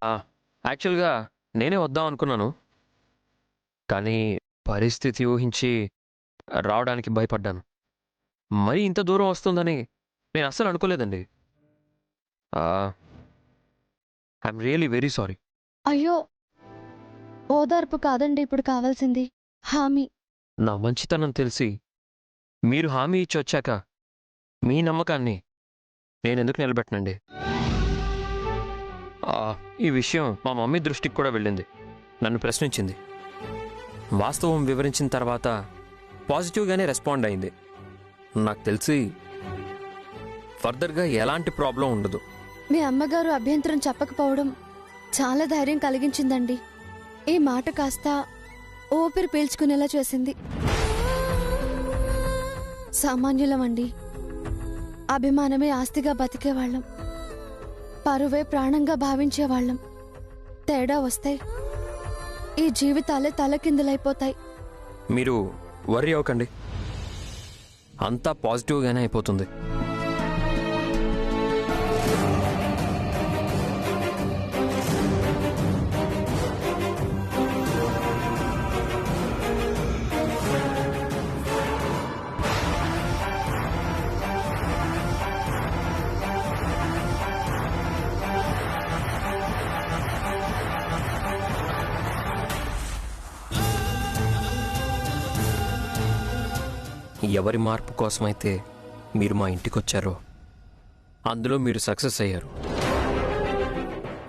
ఆ! యాక్చువల్‌గా నేనే వద్దాం అనుకున్నాను. కానీ పరిస్థితి ఊహించి రావడానికి భయపడ్డాను. మరీ ఇంత దూరం వస్తుందని నేను అస్సలు అనుకోలేదండి. ఆహ్, ఐయామ్ రియల్లీ వెరీ సారీ. అయ్యో! ఓదార్పు కాదండి ఇప్పుడు కావాల్సింది. హామీ. నా మంచితనం తెలిసి మీరు హామీ ఇచ్చొచ్చాక మీ నమ్మకాన్ని నేనెందుకు నిలబెట్టనండి? ఈ విషయం మా మమ్మీ దృష్టికి కూడా వెళ్ళింది. నన్ను ప్రశ్నించింది. వాస్తవం వివరించిన తర్వాత పాజిటివ్‌గానే రెస్పాండ్ అయింది. నాకు తెలిసి ఫర్దర్‌గా ఎలాంటి ప్రాబ్లమ్ ఉండదు. మీ అమ్మగారు అభ్యంతరం చెప్పకపోవడం చాలా ధైర్యం కలిగించిందండి. ఈ మాట కాస్త ఊపిరి పీల్చుకునేలా చేసింది. సామాన్యులమండి. అభిమానమే ఆస్తిగా బతికేవాళ్ళం. పరువే ప్రాణంగా భావించేవాళ్ళం. తేడా వస్తే ఈ జీవితాలే తలకిందులైపోతాయి. మీరు వర్రీ అవ్వకండి. అంతా పాజిటివ్‌గానే అయిపోతుంది. ఎవరి మార్పు కోసమైతే మీరు మా ఇంటికొచ్చారో అందులో మీరు సక్సెస్ అయ్యారు.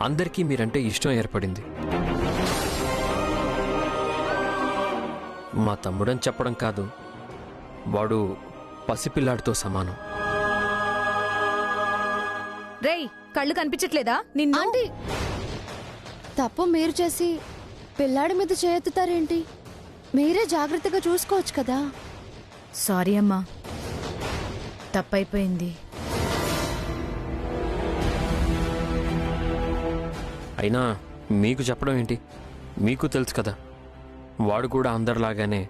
అందరికీ మీరంటే ఇష్టం ఏర్పడింది. మా తమ్ముడని చెప్పడం కాదు, వాడు పసిపిల్లాడితో సమానం. రేయ్, కళ్ళు కనిపించట్లేదా నిన్ను? ఆంటీ, తప్పు మీరు చేసి పిల్లాడి మీద చేయెత్తుతారేంటి? మీరే జాగ్రత్తగా చూసుకోవచ్చు కదా. సారీ అమ్మా, తప్పైపోయింది. అయినా మీకు చెప్పడం ఏంటి? మీకు తెలుసు కదా, వాడు కూడా అందరిలాగానే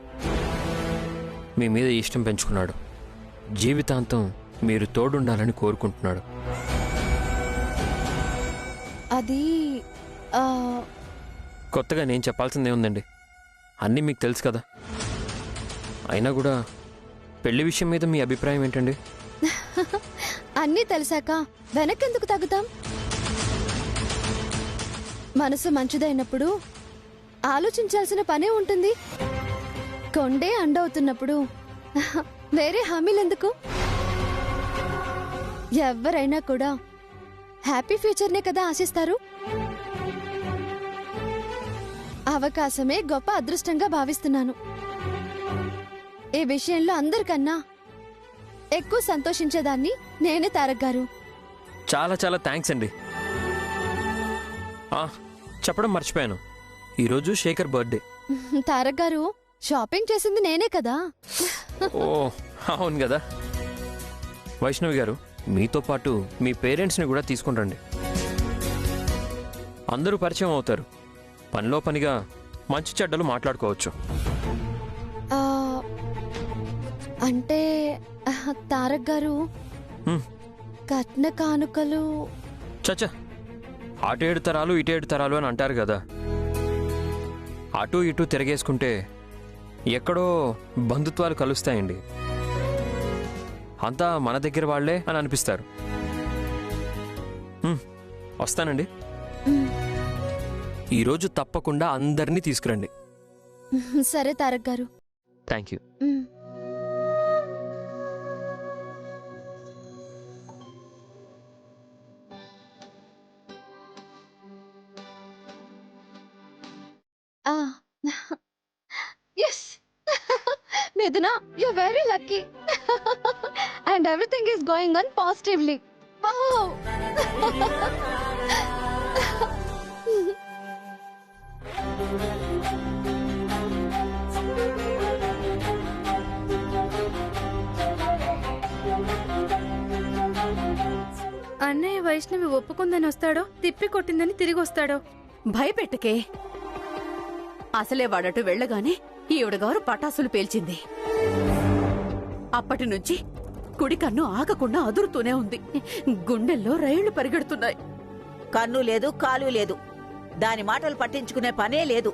మీ మీద ఇష్టం పెంచుకున్నాడు. జీవితాంతం మీరు తోడుండాలని కోరుకుంటున్నాడు. అది కొత్తగా నేను చెప్పాల్సిందే ఉందండి. అన్నీ మీకు తెలుసు కదా. అయినా కూడా పెళ్లి విషయం మీద మీ అభిప్రాయం ఏంటండి? అన్నీ తెలిసాక వెనకెందుకు తగ్గుతాం? మనసు మంచిదైనప్పుడు ఆలోచించాల్సిన పనే ఉంటుంది. కొండే అండవుతున్నప్పుడు వేరే హామీలెందుకు? ఎవరైనా కూడా హ్యాపీ ఫ్యూచర్నే కదా ఆశిస్తారు. అవకాశమే గొప్ప అదృష్టంగా భావిస్తున్నాను. ఈ విషయంలో అందరికన్నా ఎక్కువ సంతోషించేదాన్ని నేనే, తారక్ గారు. చాలా చాలా థ్యాంక్స్ అండి. చెప్పడం మర్చిపోయాను, ఈరోజు శేఖర్ బర్త్డే. తారక్ గారు, షాపింగ్ చేసింది నేనే కదా. ఓ అవును కదా. వైష్ణవి గారు, మీతో పాటు మీ పేరెంట్స్ని కూడా తీసుకుని రండి. అందరూ పరిచయం అవుతారు. పనిలో పనిగా మంచి చెడ్డలు మాట్లాడుకోవచ్చు. ఆ, అంటే తారక్ గారు, కట్న కానుకలు. చచ్చా, అటు 7 తరాలు ఇటు 7 తరాలు అని అంటారు కదా. అటు ఇటు తిరగేసుకుంటే ఎక్కడో బంధుత్వాలు కలుస్తాయండి. అంతా మన దగ్గర వాళ్లే అని అనిపిస్తారు. వస్తానండి. ఈరోజు తప్పకుండా అందరినీ తీసుకురండి. సరే తారక్ గారు. Thank you. Yes. Meduna, you're very lucky. And everything is going on positively. Wow. అన్నయ్య వైష్ణవి ఒప్పుకుందని వస్తాడో, తిప్పి కొట్టిందని తిరిగి వస్తాడో. భయపెట్టకే. అసలే వాడటు వెళ్ళగానే ఈవిడగారు పటాసులు పేల్చింది. అప్పటి నుంచి కుడి కన్ను ఆగకుండా అదురుతూనే ఉంది. గుండెల్లో రైళ్లు పరిగెడుతున్నాయి. కన్ను లేదు, కాలు లేదు. దాని మాటలు పట్టించుకునే పనే లేదు.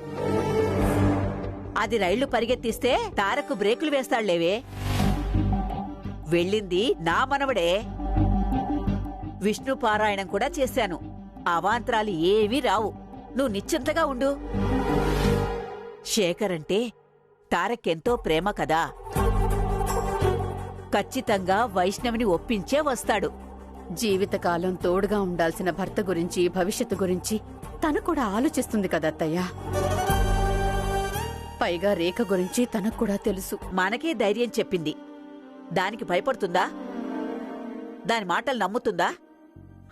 అది రైళ్లు పరిగెత్తిస్తే తారకు బ్రేకులు వేస్తాడులేవే. వెళ్ళింది నా మనవడే. విష్ణు పారాయణం కూడా చేశాను. అవాంతరాలు ఏమీ రావు. నువ్వు నిశ్చింతగా ఉండు. శేఖర్ అంటే తారకెంతో ప్రేమ కదా. ఖచ్చితంగా వైష్ణవిని ఒప్పించే వస్తాడు. జీవితకాలం తోడుగా ఉండాల్సిన భర్త గురించి, భవిష్యత్తు గురించి తను కూడా ఆలోచిస్తుంది కదా అత్తయ్య. పైగా రేఖ గురించి తనకు కూడా తెలుసు. మనకే ధైర్యం చెప్పింది. దానికి భయపడుతుందా? దాని మాటలు నమ్ముతుందా?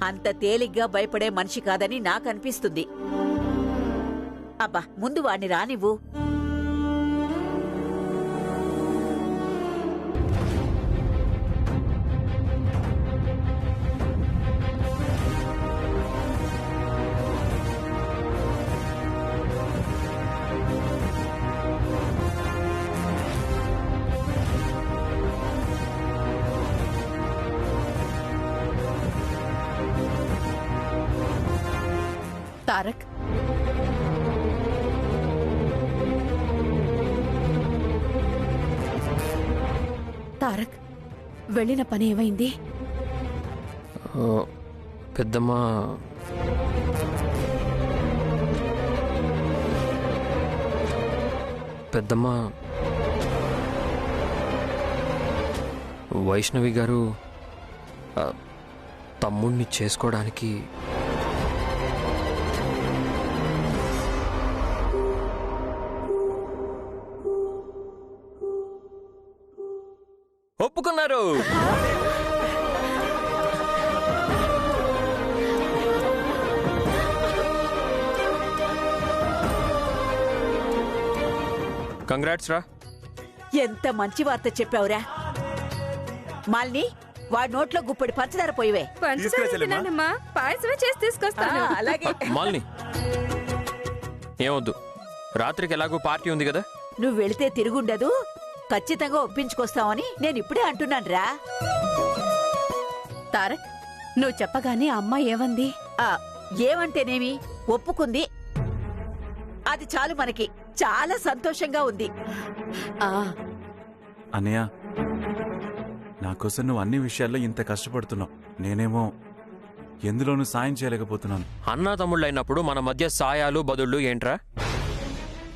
అంత తేలిగ్గా భయపడే మనిషి కాదని నాకనిపిస్తుంది. అబ్బా, ముందు వాణ్ణి రానివ్వు. తారక్, తారక్ వెళ్ళిన పని ఏమైంది? పెద్దమ్మా, పెద్దమ్మా, వైష్ణవి గారు తమ్ముణ్ణి చేసుకోవడానికి ఒప్పుకున్నారు. కంగ్రాట్స్ రా. ఎంత మంచి వార్త చెప్పావురా. మాలిని, వాడి నోట్లో గుప్పడి పంచదార పోయివే. పంచదారమ్మా, పాయసమే చేసి తీసుకొస్తాను. అలాగే. మాలిని, ఏమొద్దు, రాత్రికి ఎలాగో పార్టీ ఉంది కదా. నువ్వు వెళితే తిరుగుండదు. ఖచ్చితంగా ఒప్పించుకొస్తావని నేనిప్పుడే అంటున్నానురా. తారక్, నువ్వు చెప్పగానే అమ్మ ఏమంది? ఏమంటేనేమి, ఒప్పుకుంది. అది చాలు మనకి. చాలా సంతోషంగా ఉంది. అన్నయ్య, నాకోసం నువ్వు అన్ని విషయాల్లో ఇంత కష్టపడుతున్నావు. నేనేమో ఎందులోనూ సాయం చేయలేకపోతున్నాను. అన్నా తమ్ముళ్ళు అయినప్పుడు మన మధ్య సాయాలు బదుళ్ళు ఏంట్రా?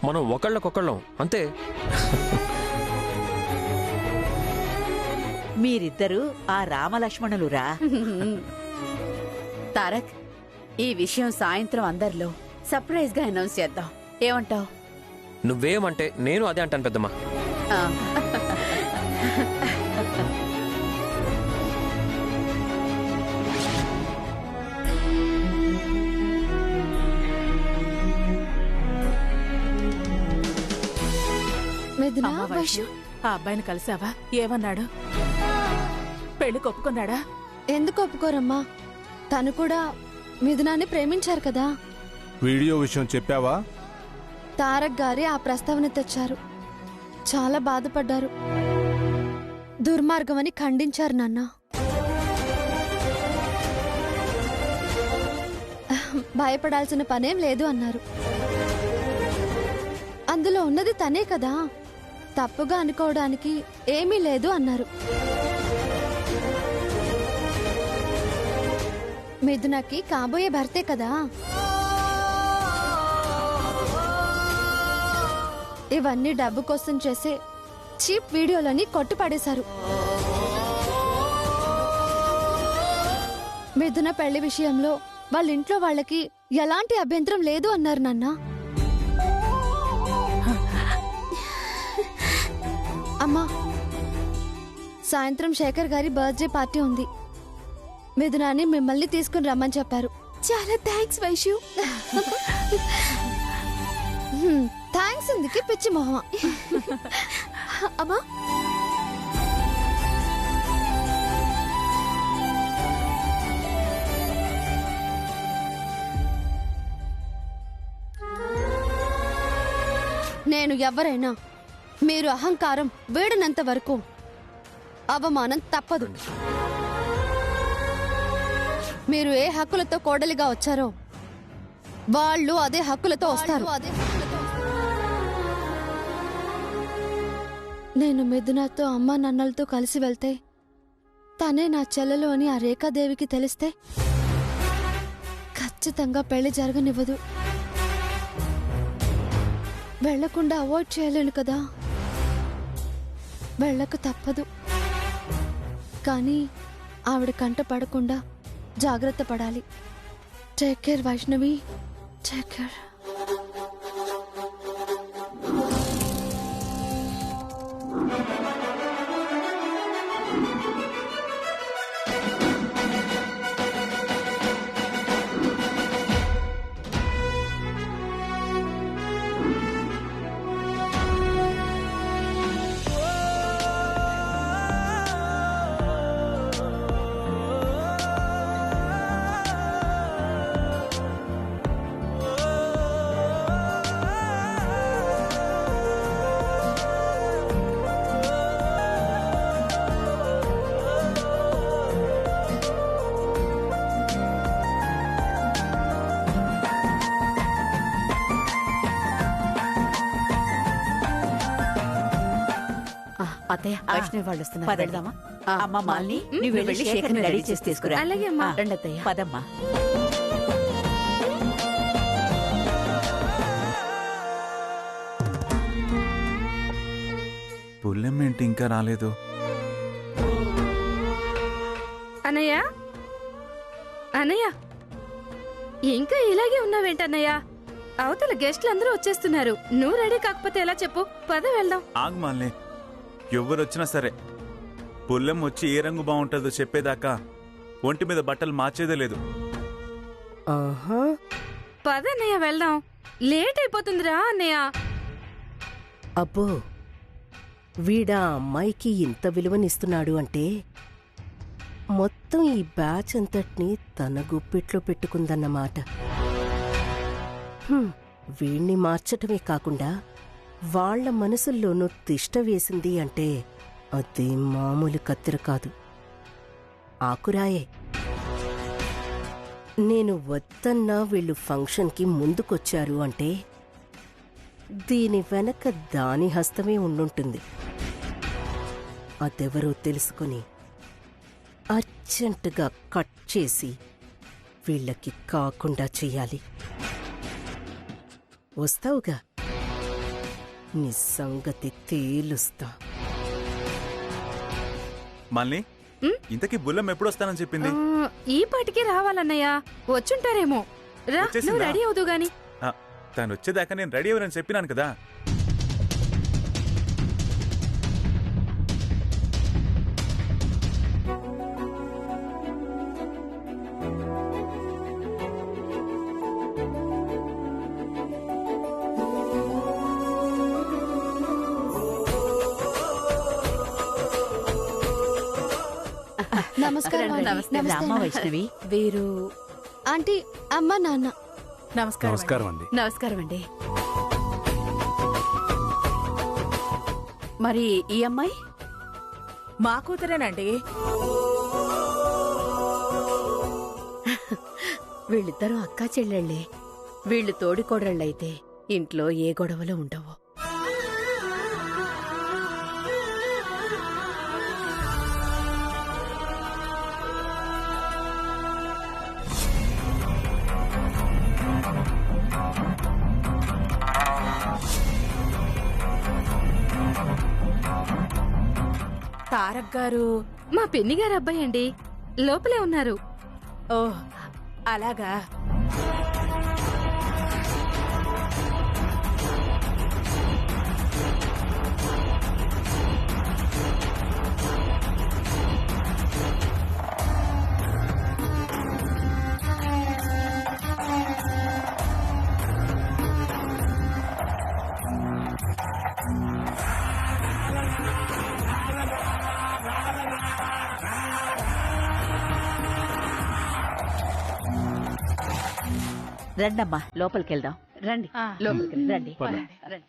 మనం ఒకళ్ళకొకళ్ళం అంతే. మీరిద్దరూ ఆ రామలక్ష్మణులురా. తారక్, ఈ విషయం సాయంత్రం అందరిలో సర్ప్రైజ్ గా అనౌన్స్ చేద్దాం. ఏమంటావ్? నువ్వేమంటే నేను అదే అంటాను పెద్దమ్మా. మిథునా, అమ్మా వైషు, ఆ అబ్బాయిని కలిసావా? ఏమన్నాడు? పెళ్లికి ఒప్పుకున్నాడా? ఎందుకు ఒప్పుకోరమ్మా? తను కూడా మిథునాన్ని ప్రేమించారు కదా. వీడియో విషయం చెప్పావా? తారక్ గారి ఆ ప్రస్తావన తెచ్చారు. చాలా బాధపడ్డారు. దుర్మార్గమని ఖండించారు నాన్న. భయపడాల్సిన పనేం లేదు అన్నారు. అందులో ఉన్నది తనే కదా, తప్పుగా అనుకోవడానికి ఏమీ లేదు అన్నారు. మిథునకి కాబోయే భర్తే కదా. ఇవన్నీ డబ్బు కోసం చేసే చీప్ వీడియోలని కొట్టుపడేశారు. మిథున పెళ్లి విషయంలో వాళ్ళ ఇంట్లో వాళ్ళకి ఎలాంటి అభ్యంతరం లేదు అన్నారు నాన్న. అమ్మా, సాయంత్రం శేఖర్ గారి బర్త్డే పార్టీ ఉంది. మిథునాన్ని మిమ్మల్ని తీసుకుని రమ్మని చెప్పారు. చాలా థ్యాంక్స్ వైషు. థ్యాంక్స్ ఎందుకు పిచ్చి మొహమ. అమ్మా, నేను ఎవరైనా మీరు అహంకారం వేడనంత వరకు అవమానం తప్పదు. మీరు ఏ హక్కులతో కోడలిగా వచ్చారో వాళ్ళు అదే హక్కులతో వస్తారు. నేను మిథునతో అమ్మా నాన్నలతో కలిసి వెళ్తే తనే నా చెల్లెలు అని ఆ రేఖాదేవికి తెలిస్తే ఖచ్చితంగా పెళ్లి జరగనివ్వదు. వెళ్లకుండా అవాయిడ్ చేయలేను కదా. వెళ్ళక తప్పదు. కానీ ఆవిడ కంట పడకుండా జాగ్రత్త పడాలి. Take care Vaishnavi, take care. అత్తయ్య వైష్ణవి వాళ్ళు వస్తున్నారు. పదండి. వెళ్దామా? అమ్మ మాలిని నువ్వు వెళ్ళి శేఖర్ని రెడీ చేసి తీసుకురా. అలాగే అమ్మా. రండి అత్తయ్య. పదమ్మా. పుల్లెం ఏంటి ఇంకా రాలేదు? అన్నయ్య, అన్నయ్య, ఇంకా ఇలాగే ఉన్నావేంటన్నయ్య? అవతల గెస్ట్లు అందరూ వచ్చేస్తున్నారు. నువ్వు రెడీ కాకపోతే ఎలా చెప్పు? పద వెళ్దాం. ఆగు మాలిని, ఎవరొచ్చినా సరే పుల్లెం వచ్చి ఏ రంగు బాగుంటుందో చెప్పేదాకా ఒంటి మీద బట్టలు మార్చేదే లేదు. పద అన్నయ్య వెళ్దాం. లేట్ అయిపోతుందిరా అన్నయ్య. అబ్బో, వీడా అమ్మాయికి ఇంత విలువనిస్తున్నాడు అంటే మొత్తం ఈ బ్యాచ్ అంతటినీ తన గుప్పిట్లో పెట్టుకుందన్నమాట. వీణ్ణి మార్చటమే కాకుండా వాళ్ల మనసుల్లోనూ తిష్ట వేసింది అంటే అది మామూలు కత్తిర కాదు, ఆకురాయే. నేను వద్దన్నా వీళ్ళు ఫంక్షన్కి ముందుకొచ్చారు అంటే దీని వెనక దాని హస్తమే ఉండుంటుంది. అదెవరో తెలుసుకుని అర్జెంటుగా కట్ చేసి వీళ్ళకి కాకుండా చెయ్యాలి. వస్తావుగా, నీ సంగతి తేలుస్తా. మాలిని, ఇంతకీ బుల్లం ఎప్పుడు వస్తానని చెప్పింది? ఈ పాటికి రావాలన్నయ్య. వచ్చుంటారేమో. రా, నువ్వు రెడీ అవుదు గాని. తను వచ్చేదాకా నేను రెడీ అవ్వనని చెప్పినాను కదా. నమస్కారం అండి. నమస్తే నమస్తే అమ్మ అన్న. వైష్ణవి. వీరు ఆంటీ, అమ్మ, నాన్న. నమస్కారం. నమస్కారం అండి. నమస్కారం అండి. మరి ఈ అమ్మాయి మా కూతురేనండి. వీళ్ళిద్దరూ అక్కా చెల్లెళ్ళే. వీళ్ళు తోడికోడళ్ళైతే ఇంట్లో ఏ గొడవలు ఉండవు. తారక్ గారు. మా పిన్ని గారు అబ్బాయి అండి, లోపలే ఉన్నారు. ఓ, అలాగా. రండమ్మా, లోపలికి వెళ్దాం. రండి, లోపలికి రండి. రండి.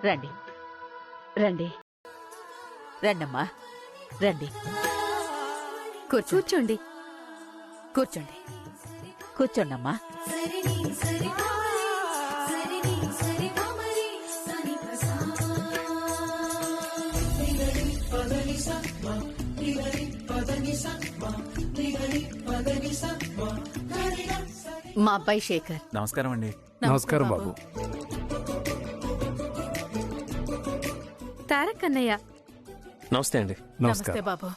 రండి రండి రండమ్మా రండి. కూర్చోండి కూర్చోండి. కూర్చోండమ్మా. మా అబ్బాయి శేఖర్. నమస్కారం అండి. నమస్కారం బాబు. తారక్ అన్నయ్య. నమస్తే అండి. నమస్తే నమస్కారం. బాబు.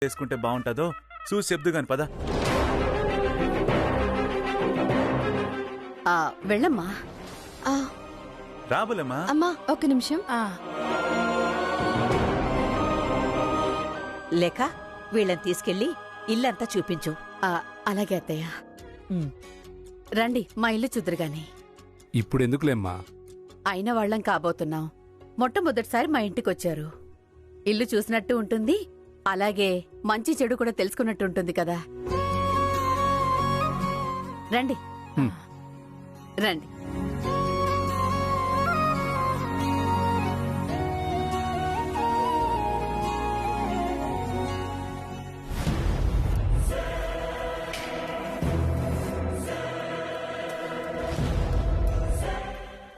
చేసుకుంటే బాగుంటుందో చూసి చెప్దు గాని పద. వెళ్ళమ్మా. రాబులమ్మా. అమ్మా ఒక నిమిషం. లేక వీళ్ళని తీసుకెళ్లి ఇల్లంతా చూపించు. అలాగే అత్తయ్య. రండి మా ఇల్లు చూద్దరుగాని. ఇప్పుడు ఎందుకులేమ్మా? అయిన వాళ్ళం కాబోతున్నాం. మొట్టమొదటిసారి మా ఇంటికొచ్చారు. ఇల్లు చూసినట్టు ఉంటుంది, అలాగే మంచి చెడు కూడా తెలుసుకున్నట్టు ఉంటుంది కదా. రండి రండి.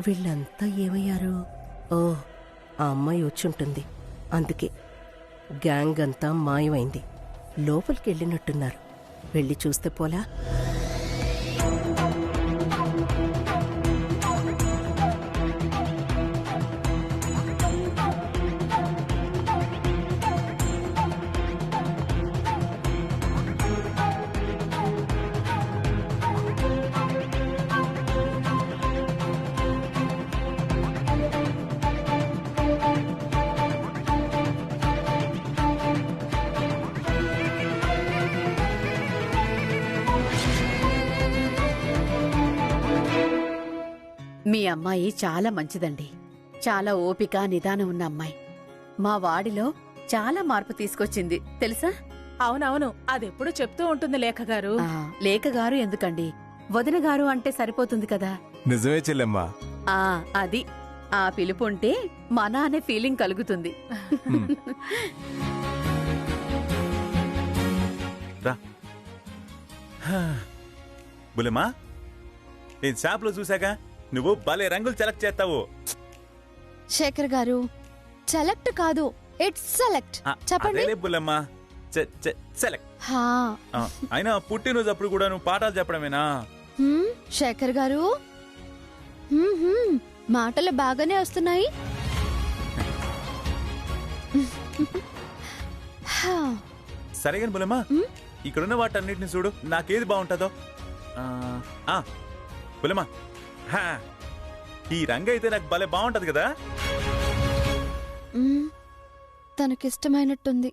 వీళ్ళంతా ఏమయ్యారు? ఓ, ఆ అమ్మాయి వచ్చుంటుంది. అందుకే గ్యాంగ్ అంతా మాయమైంది. లోపలికి వెళ్ళినట్టున్నారు. వెళ్ళి చూస్తే పోలా? మీ అమ్మాయి చాలా మంచిదండి. చాలా ఓపిక నిదానం ఉన్న అమ్మాయి. మా వాడిలో చాలా మార్పు తీసుకొచ్చింది తెలుసా? అవునవును, అదెప్పుడు చెప్తూ ఉంటుంది లేఖ గారు. లేఖ గారు ఎందుకండి, వదిన గారు అంటే సరిపోతుంది కదా. నిజమే చెల్లెమ్మా. అది ఆ పిలుపు ఉంటే మన అనే ఫీలింగ్ కలుగుతుంది. బులెమ్మా, నేను షాప్ లో చూసాక నువ్వు భలే రంగులు సెలెక్ట్ చేస్తావు. శేఖర్ గారు, సెలెక్ట్ కాదు, ఇట్స్ సెలెక్ట్. చెప్పండి. బులెమ్మా, సెలెక్ట్. అయినా పుట్టినరోజు అప్పుడు కూడా నువ్వు పాఠాలు చెప్పడమేనా? శేఖర్ గారు, మాటలు బాగానే వస్తున్నాయి. సరేగాని బులెమ్మా, ఇక్కడున్న వాటన్నిటిని చూడు, నాకేది బాగుంటుందో. బులెమ్మా, ఈ రంగు అయితే నాకు భలే బాగుంటది కదా. తనకిష్టమైనట్టుంది.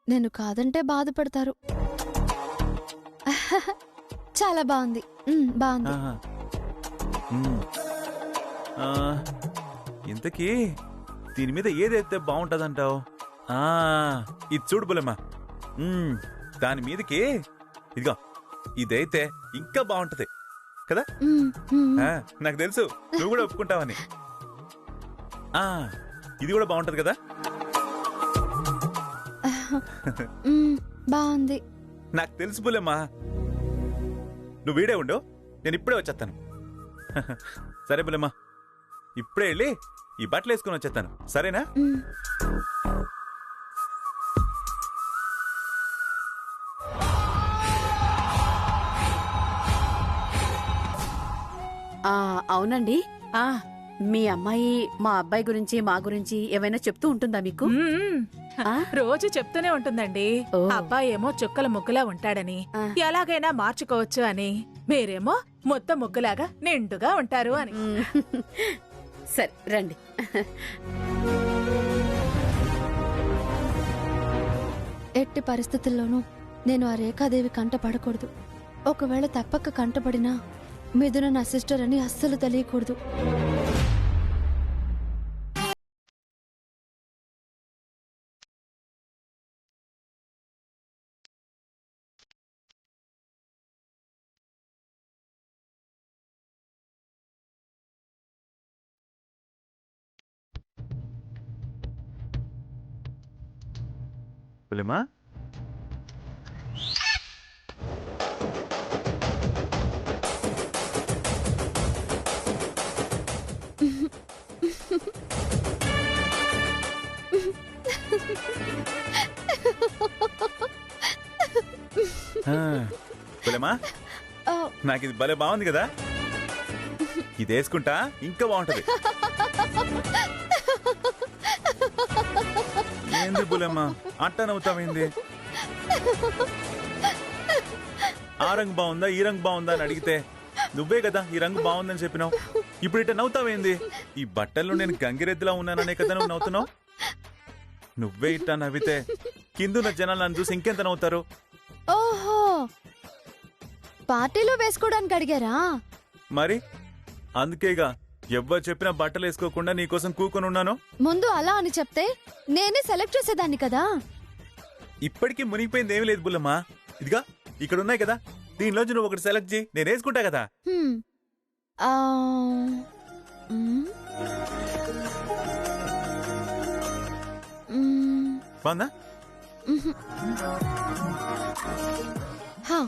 నేను కాదంటే బాధపడతారు. చాలా బాగుంది. బాగుంది. ఇంతకీ దీని మీద ఏదైతే బాగుంటదంటావు? ఇది చూడు బులెమ్మా, దాని మీదకి ఇదిగో ఇదైతే ఇంకా బాగుంటది కదా. నాకు తెలుసు నువ్వు కూడా ఒప్పుకుంటావని. ఇది కూడా బాగుంటది కదా. బాగుంది. నాకు తెలుసు బులెమ్మా, నువ్వు వీడే ఉండు, నేను ఇప్పుడే వచ్చేస్తాను. సరే బులెమ్మా, ఇప్పుడే వెళ్ళి ఈ బట్టలు వేసుకుని వచ్చేస్తాను, సరేనా? అవునండి. మీ అమ్మాయి మా అబ్బాయి గురించి మా గురించి ఏమైనా చెప్తూ ఉంటుందా మీకు? రోజు చెప్తూనే ఉంటుందండి. అబ్బాయి ఏమో చుక్కల ముగ్గులా ఉంటాడని, ఎలాగైనా మార్చుకోవచ్చు అని, మీరేమో మొత్తం ముగ్గులాగా నిండుగా ఉంటారు అని. సరే రండి. ఎట్టి పరిస్థితుల్లోనూ నేను ఆ రేఖాదేవి కంట పడకూడదు. ఒకవేళ తప్పక కంటపడినా మిథున నా సిస్టర్ అని అస్సలు తెలియకూడదు. బుల్లెమ్మా, బుల్లెమ్మా, ఆ, నాకు ఇది భలే బాగుంది కదా. ఇది వేసుకుంటా ఇంకా బాగుంటది. ఏంది బుల్లెమ్మా అట్టా నవ్వుతామైంది? ఆ రంగు బాగుందా ఈ రంగు బాగుందా అని అడిగితే నువ్వే కదా ఈ రంగు బాగుందని చెప్పినావు. ఇప్పుడు ఇట్ట నవ్వుతావేంది? ఈ బట్టల్లో నేను గంగిరెద్దులా ఉన్నాననే కదా నువ్వు నవ్వుతున్నావు. నువ్వే ఇట్టా నవ్వితే కిందున్న జనాలు నన్ను చూసి ఇంకెంత నవ్వుతారు? ఓహో, పార్టీలో వేసుకోవడానికి అడిగారా? మరి అందుకేగా ఎవ్వరు చెప్పినా బట్టలు వేసుకోకుండా నీకోసం కూకొని ఉన్నాను. ముందు అలా అని చెప్తే నేనే సెలెక్ట్ చేసేదాన్ని కదా. ఇప్పటికీ మునిగిపోయింది ఏమీ లేదు బుల్లమ్మా. ఇదిగా ఇక్కడ ఉన్నాయి కదా, దీనిలోంచి నువ్వు ఒకటి సెలెక్ట్ చేయి, నేను వేసుకుంటా కదా. హ్మ్. ఆ, మ్, మ్, బాగుందా? మ్హ్. హా